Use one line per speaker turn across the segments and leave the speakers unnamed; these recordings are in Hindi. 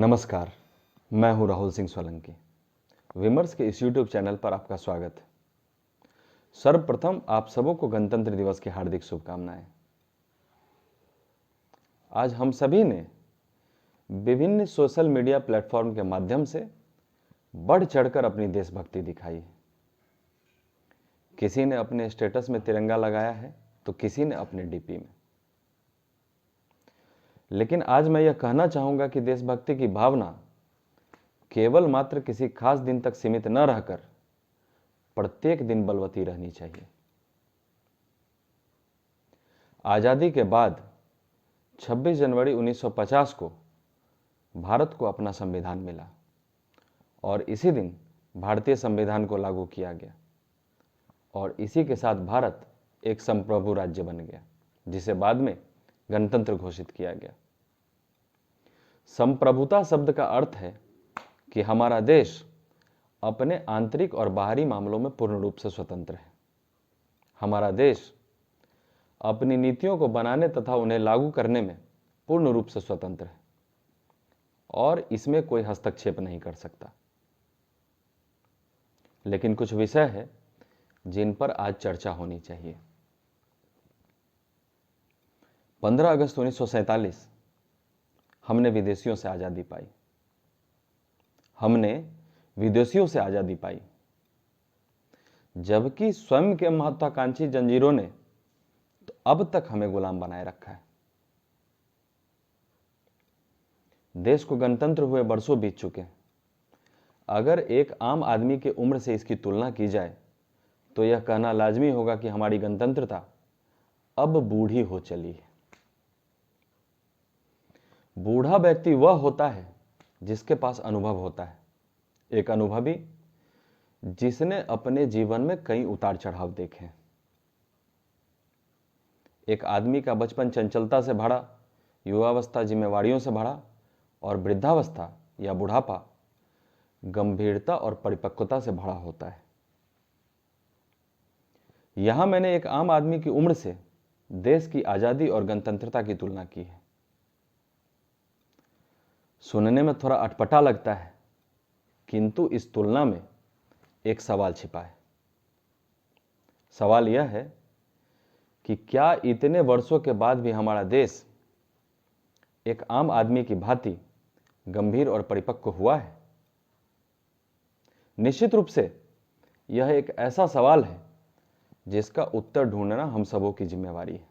नमस्कार, मैं हूं राहुल सिंह सोलंकी। विमर्श के इस यूट्यूब चैनल पर आपका स्वागत है। सर्वप्रथम आप सबों को गणतंत्र दिवस की हार्दिक शुभकामनाएं। आज हम सभी ने विभिन्न सोशल मीडिया प्लेटफॉर्म के माध्यम से बढ़ चढ़कर अपनी देशभक्ति दिखाई है। किसी ने अपने स्टेटस में तिरंगा लगाया है तो किसी ने अपने डीपी में। लेकिन आज मैं यह कहना चाहूंगा कि देशभक्ति की भावना केवल मात्र किसी खास दिन तक सीमित न रहकर प्रत्येक दिन बलवती रहनी चाहिए। आजादी के बाद 26 जनवरी 1950 को भारत को अपना संविधान मिला और इसी दिन भारतीय संविधान को लागू किया गया और इसी के साथ भारत एक संप्रभु राज्य बन गया, जिसे बाद में गणतंत्र घोषित किया गया। संप्रभुता शब्द का अर्थ है कि हमारा देश अपने आंतरिक और बाहरी मामलों में पूर्ण रूप से स्वतंत्र है। हमारा देश अपनी नीतियों को बनाने तथा उन्हें लागू करने में पूर्ण रूप से स्वतंत्र है और इसमें कोई हस्तक्षेप नहीं कर सकता। लेकिन कुछ विषय है जिन पर आज चर्चा होनी चाहिए। 15 अगस्त 1947 हमने विदेशियों से आजादी पाई। हमने विदेशियों से आजादी पाई, जबकि स्वयं के महत्वाकांक्षी जंजीरों ने तो अब तक हमें गुलाम बनाए रखा है। देश को गणतंत्र हुए वर्षों बीत चुके हैं। अगर एक आम आदमी की उम्र से इसकी तुलना की जाए तो यह कहना लाजमी होगा कि हमारी गणतंत्रता अब बूढ़ी हो चली है। बूढ़ा व्यक्ति वह होता है जिसके पास अनुभव होता है, एक अनुभवी जिसने अपने जीवन में कई उतार चढ़ाव देखे हैं। एक आदमी का बचपन चंचलता से भरा, युवावस्था जिम्मेवारियों से भरा और वृद्धावस्था या बुढ़ापा गंभीरता और परिपक्वता से भरा होता है। यहां मैंने एक आम आदमी की उम्र से देश की आजादी और गणतंत्रता की तुलना की है। सुनने में थोड़ा अटपटा लगता है, किंतु इस तुलना में एक सवाल छिपा है। सवाल यह है कि क्या इतने वर्षों के बाद भी हमारा देश एक आम आदमी की भांति गंभीर और परिपक्व हुआ है? निश्चित रूप से यह एक ऐसा सवाल है जिसका उत्तर ढूंढना हम सबों की जिम्मेवारी है।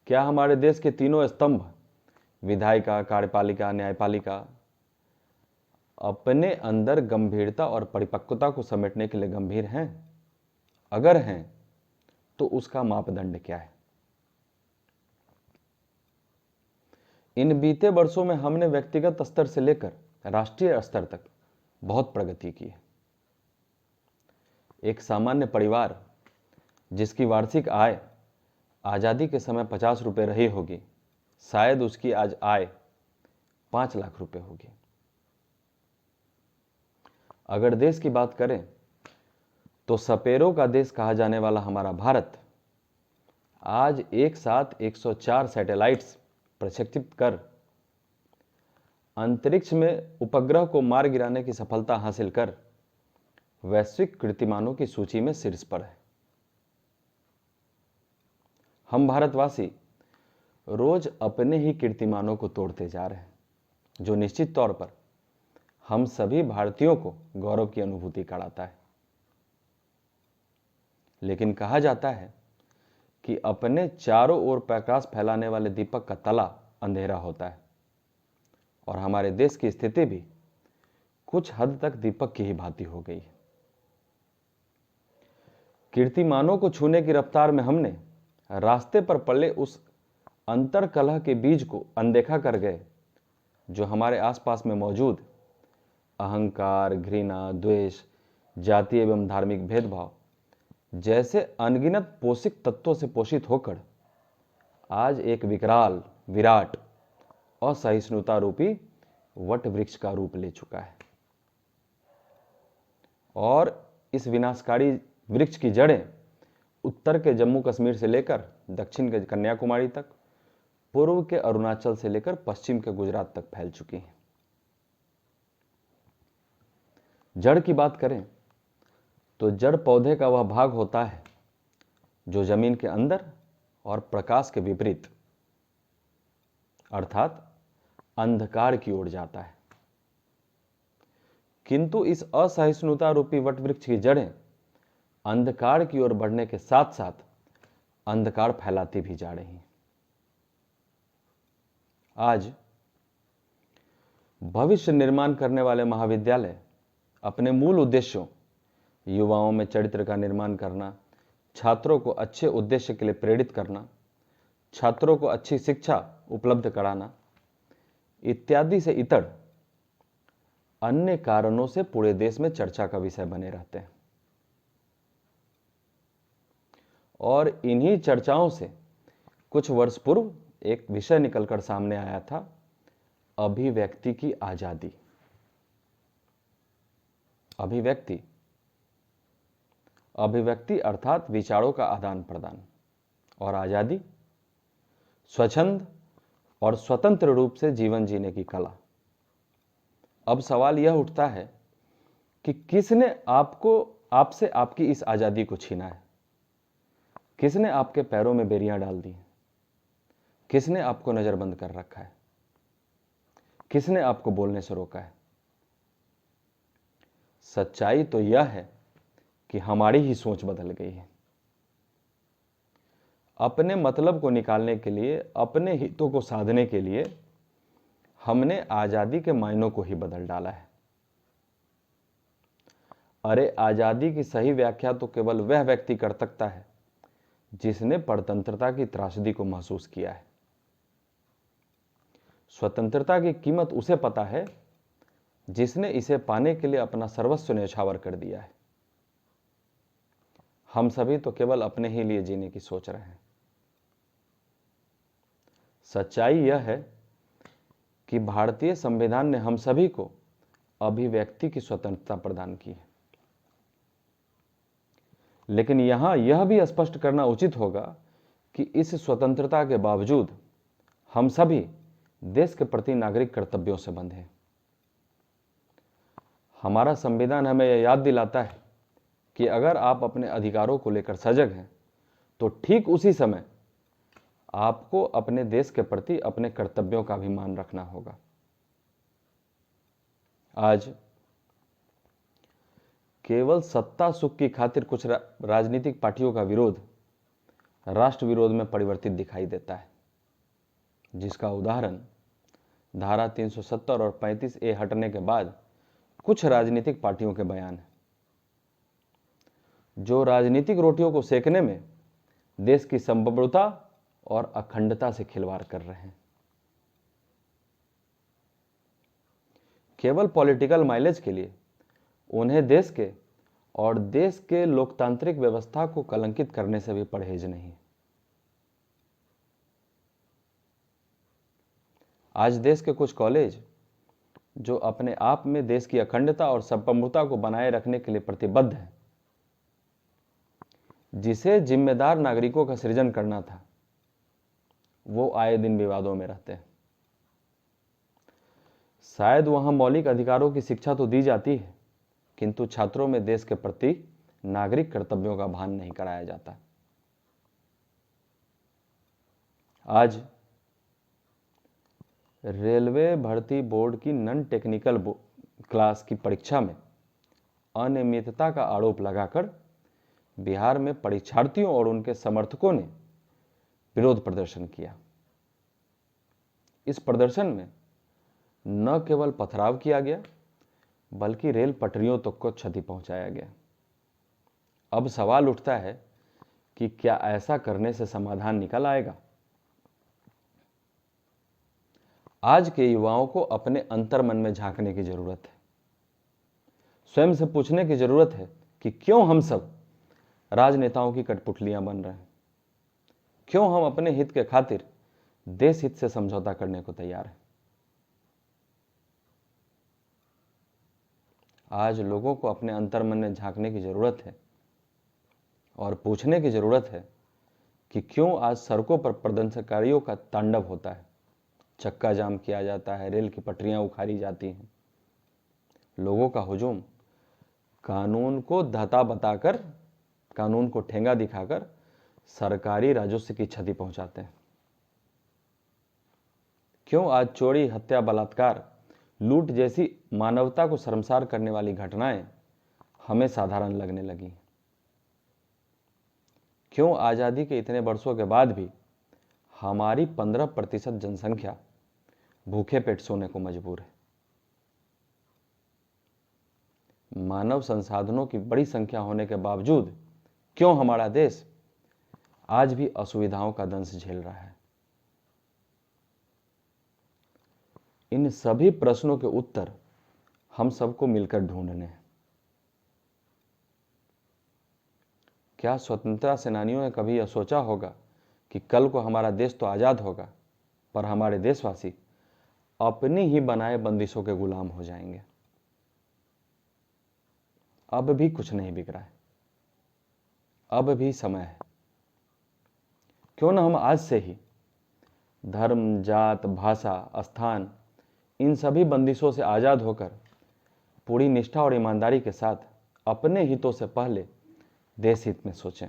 क्या हमारे देश के तीनों स्तंभ, विधायिका, कार्यपालिका, न्यायपालिका, अपने अंदर गंभीरता और परिपक्वता को समेटने के लिए गंभीर हैं? अगर हैं तो उसका मापदंड क्या है? इन बीते वर्षों में हमने व्यक्तिगत स्तर से लेकर राष्ट्रीय स्तर तक बहुत प्रगति की है। एक सामान्य परिवार जिसकी वार्षिक आय आजादी के समय 50 रुपए रही होगी, शायद उसकी आज आय 5 लाख रुपए होगी। अगर देश की बात करें तो सपेरों का देश कहा जाने वाला हमारा भारत आज एक साथ 104 सैटेलाइट्स प्रक्षेपित कर अंतरिक्ष में उपग्रह को मार गिराने की सफलता हासिल कर वैश्विक कीर्तिमानों की सूची में शीर्ष पर है। हम भारतवासी रोज अपने ही कीर्तिमानों को तोड़ते जा रहे हैं, जो निश्चित तौर पर हम सभी भारतीयों को गौरव की अनुभूति कराता है। लेकिन कहा जाता है कि अपने चारों ओर प्रकाश फैलाने वाले दीपक का तला अंधेरा होता है और हमारे देश की स्थिति भी कुछ हद तक दीपक की ही भांति हो गई है। कीर्तिमानों को छूने की रफ्तार में हमने रास्ते पर पड़े उस अंतर कलह के बीज को अनदेखा कर गए जो हमारे आसपास में मौजूद अहंकार, घृणा, द्वेष, जातीय एवं धार्मिक भेदभाव जैसे अनगिनत पोषक तत्वों से पोषित होकर आज एक विकराल, विराट और सहिष्णुता रूपी वट वृक्ष का रूप ले चुका है। और इस विनाशकारी वृक्ष की जड़ें उत्तर के जम्मू कश्मीर से लेकर दक्षिण के कन्याकुमारी तक पूर्व के अरुणाचल से लेकर पश्चिम के गुजरात तक फैल चुकी हैं। जड़ की बात करें तो जड़ पौधे का वह भाग होता है जो जमीन के अंदर और प्रकाश के विपरीत अर्थात अंधकार की ओर जाता है। किंतु इस असहिष्णुता रूपी वटवृक्ष की जड़ें अंधकार की ओर बढ़ने के साथ साथ अंधकार फैलाती भी जा रही हैं। आज भविष्य निर्माण करने वाले महाविद्यालय अपने मूल उद्देश्यों, युवाओं में चरित्र का निर्माण करना, छात्रों को अच्छे उद्देश्य के लिए प्रेरित करना, छात्रों को अच्छी शिक्षा उपलब्ध कराना इत्यादि से इतर अन्य कारणों से पूरे देश में चर्चा का विषय बने रहते हैं। और इन्हीं चर्चाओं से कुछ वर्ष पूर्व एक विषय निकलकर सामने आया था, अभिव्यक्ति की आजादी। अभिव्यक्ति अर्थात विचारों का आदान प्रदान, और आजादी स्वच्छंद और स्वतंत्र रूप से जीवन जीने की कला। अब सवाल यह उठता है कि किसने आपसे आपकी इस आजादी को छीना है? किसने आपके पैरों में बेड़ियां डाल दी? किसने आपको नजरबंद कर रखा है? किसने आपको बोलने से रोका है? सच्चाई तो यह है कि हमारी ही सोच बदल गई है। अपने मतलब को निकालने के लिए, अपने हितों को साधने के लिए हमने आजादी के मायनों को ही बदल डाला है। अरे आजादी की सही व्याख्या तो केवल वह व्यक्ति कर सकता है जिसने परतंत्रता की त्रासदी को महसूस किया है। स्वतंत्रता की कीमत उसे पता है जिसने इसे पाने के लिए अपना सर्वस्व न्यौछावर कर दिया है। हम सभी तो केवल अपने ही लिए जीने की सोच रहे हैं। सच्चाई यह है कि भारतीय संविधान ने हम सभी को अभिव्यक्ति की स्वतंत्रता प्रदान की है। लेकिन यहां यह भी स्पष्ट करना उचित होगा कि इस स्वतंत्रता के बावजूद हम सभी देश के प्रति नागरिक कर्तव्यों से बंधे हैं। हमारा संविधान हमें यह याद दिलाता है कि अगर आप अपने अधिकारों को लेकर सजग हैं तो ठीक उसी समय आपको अपने देश के प्रति अपने कर्तव्यों का भी मान रखना होगा। आज केवल सत्ता सुख की खातिर कुछ राजनीतिक पार्टियों का विरोध राष्ट्र विरोध में परिवर्तित दिखाई देता है, जिसका उदाहरण धारा 370 और 35A हटने के बाद कुछ राजनीतिक पार्टियों के बयान है, जो राजनीतिक रोटियों को सेकने में देश की संप्रभुता और अखंडता से खिलवाड़ कर रहे हैं। केवल पॉलिटिकल माइलेज के लिए उन्हें देश के और देश के लोकतांत्रिक व्यवस्था को कलंकित करने से भी परहेज नहीं। आज देश के कुछ कॉलेज जो अपने आप में देश की अखंडता और संप्रभुता को बनाए रखने के लिए प्रतिबद्ध हैं, जिसे जिम्मेदार नागरिकों का सृजन करना था, वो आए दिन विवादों में रहते हैं। शायद वहां मौलिक अधिकारों की शिक्षा तो दी जाती है, किंतु छात्रों में देश के प्रति नागरिक कर्तव्यों का भान नहीं कराया जाता। आज रेलवे भर्ती बोर्ड की नॉन टेक्निकल क्लास की परीक्षा में अनियमितता का आरोप लगाकर बिहार में परीक्षार्थियों और उनके समर्थकों ने विरोध प्रदर्शन किया। इस प्रदर्शन में न केवल पथराव किया गया बल्कि रेल पटरियों तक को क्षति पहुंचाया गया। अब सवाल उठता है कि क्या ऐसा करने से समाधान निकल आएगा? आज के युवाओं को अपने अंतर्मन में झांकने की जरूरत है। स्वयं से पूछने की जरूरत है कि क्यों हम सब राजनेताओं की कठपुतलियां बन रहे हैं? क्यों हम अपने हित के खातिर देश हित से समझौता करने को तैयार हैं? आज लोगों को अपने अंतर्मन में झांकने की जरूरत है और पूछने की जरूरत है कि क्यों आज सड़कों पर प्रदर्शनकारियों का तांडव होता है। चक्का जाम किया जाता है, रेल की पटरियां उखाड़ी जाती हैं। लोगों का हुजूम कानून को धता बताकर, कानून को ठेंगा दिखाकर सरकारी राजस्व की क्षति पहुंचाते हैं। क्यों आज चोरी, हत्या, बलात्कार, लूट जैसी मानवता को शर्मसार करने वाली घटनाएं हमें साधारण लगने लगी। क्यों आज़ादी के इतने वर्षों के बाद भी हमारी 15% जनसंख्या भूखे पेट सोने को मजबूर है। मानव संसाधनों की बड़ी संख्या होने के बावजूद क्यों हमारा देश आज भी असुविधाओं का दंश झेल रहा है। इन सभी प्रश्नों के उत्तर हम सबको मिलकर ढूंढने हैं। क्या स्वतंत्रता सेनानियों ने कभी यह सोचा होगा कि कल को हमारा देश तो आज़ाद होगा, पर हमारे देशवासी अपनी ही बनाए बंदिशों के गुलाम हो जाएंगे। अब भी कुछ नहीं बिक रहा है, अब भी समय है। क्यों ना हम आज से ही धर्म, जात, भाषा, स्थान, इन सभी बंदिशों से आज़ाद होकर पूरी निष्ठा और ईमानदारी के साथ अपने हितों से पहले देश हित में सोचें,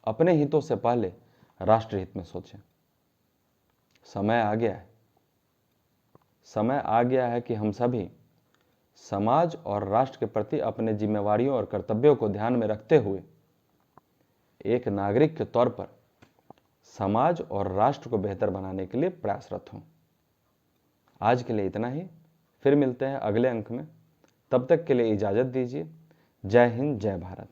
अपने हितों से पहले राष्ट्र हित में सोचें। समय आ गया है, समय आ गया है कि हम सभी समाज और राष्ट्र के प्रति अपने जिम्मेवारियों और कर्तव्यों को ध्यान में रखते हुए एक नागरिक के तौर पर समाज और राष्ट्र को बेहतर बनाने के लिए प्रयासरत हों। आज के लिए इतना ही, फिर मिलते हैं अगले अंक में। तब तक के लिए इजाज़त दीजिए। जय हिंद, जय भारत।